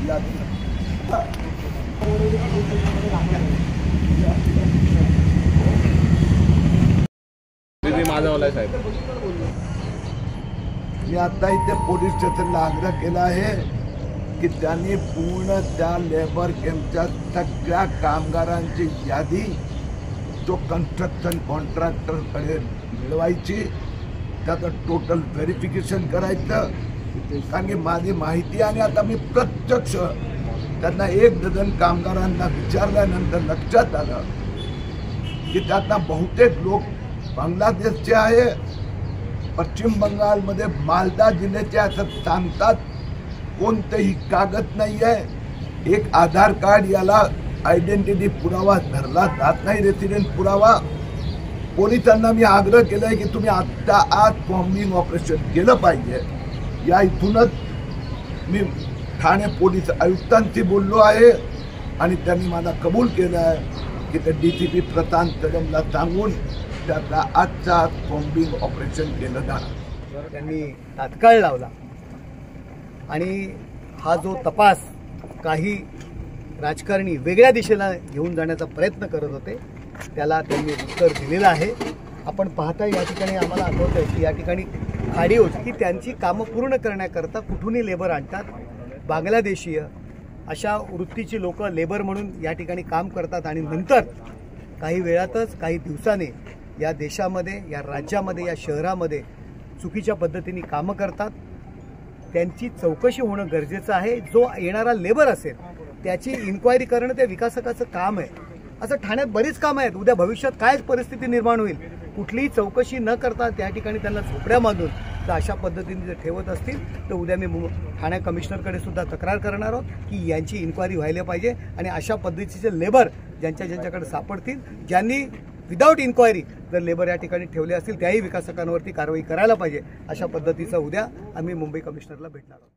मी आता इथे पोलीस स्टेशनला आग्रह केला आहे की त्यांनी पूर्ण त्या लेबर कॅम्पच्या सगळ्या कामगारांची यादी जो कन्स्ट्रक्शन कॉन्ट्रॅक्टरकडे मिळवायची, त्याचं टोटल व्हेरिफिकेशन करायचं. कारण की माझी माहिती आणि आता मी प्रत्यक्ष त्यांना 1 डझन कामगारांना विचारल्यानंतर लक्षात आलं की त्यातला बहुतेक लोक बांगलादेशचे आहे, पश्चिम बंगालमध्ये मालदा जिल्ह्याचे असं सांगतात. कोणतेही कागद नाही आहे, एक आधार कार्ड याला आयडेंटिटी पुरावा धरला जात नाही, रेसिडेंट पुरावा. पोलिसांना मी आग्रह केलाय की तुम्ही आत्ता आज कॉम्बिंग ऑपरेशन केलं पाहिजे. या इथूनच मी ठाणे पोलीस आयुक्तांशी बोललो आहे आणि त्यांनी मला कबूल केलं आहे की ते DCP प्रशांत कदमला सांगून त्याचा आजचा कॉम्बिंग ऑपरेशन केलं जाणार. त्यांनी तात्काळ लावला आणि हा जो तपास काही राजकारणी वेगळ्या दिशेला घेऊन जाण्याचा प्रयत्न करत होते त्याला त्यांनी उत्तर दिलेलं आहे. आपण पाहता या ठिकाणी आम्हाला आठवत आहे की या ठिकाणी खाडीओज की त्यांची कामं पूर्ण करण्याकरता कुठूनही लेबर आणतात. बांगलादेशीय अशा वृत्तीची लोक लेबर म्हणून या ठिकाणी काम करतात आणि नंतर काही वेळातच काही दिवसाने या देशामध्ये, या राज्यामध्ये, या शहरामध्ये चुकीच्या पद्धतीने कामं करतात. त्यांची चौकशी होणं गरजेचं आहे. जो येणारा लेबर असेल त्याची इन्क्वायरी करणं ते विकासकाचं काम आहे. असं ठाण्यात बरीच कामं आहेत. उद्या भविष्यात काय परिस्थिती निर्माण होईल, कुठलीही चौकशी न करता त्या ठिकाणी त्यांना झोपड्या बांधून तर अशा पद्धतीने जर ठेवत असतील तर उद्या मी ठाणे कमिशनरकडे सुद्धा तक्रार करणार आहोत की यांची इन्क्वायरी व्हायला पाहिजे आणि अशा पद्धतीचे लेबर ज्यांच्याकडे सापडतील, ज्यांनी विदाऊट इन्क्वायरी जर लेबर या ठिकाणी ठेवले असतील त्याही विकासकांवरती कारवाई करायला पाहिजे. अशा पद्धतीचा उद्या आम्ही मुंबई कमिशनरला भेटणार आहोत.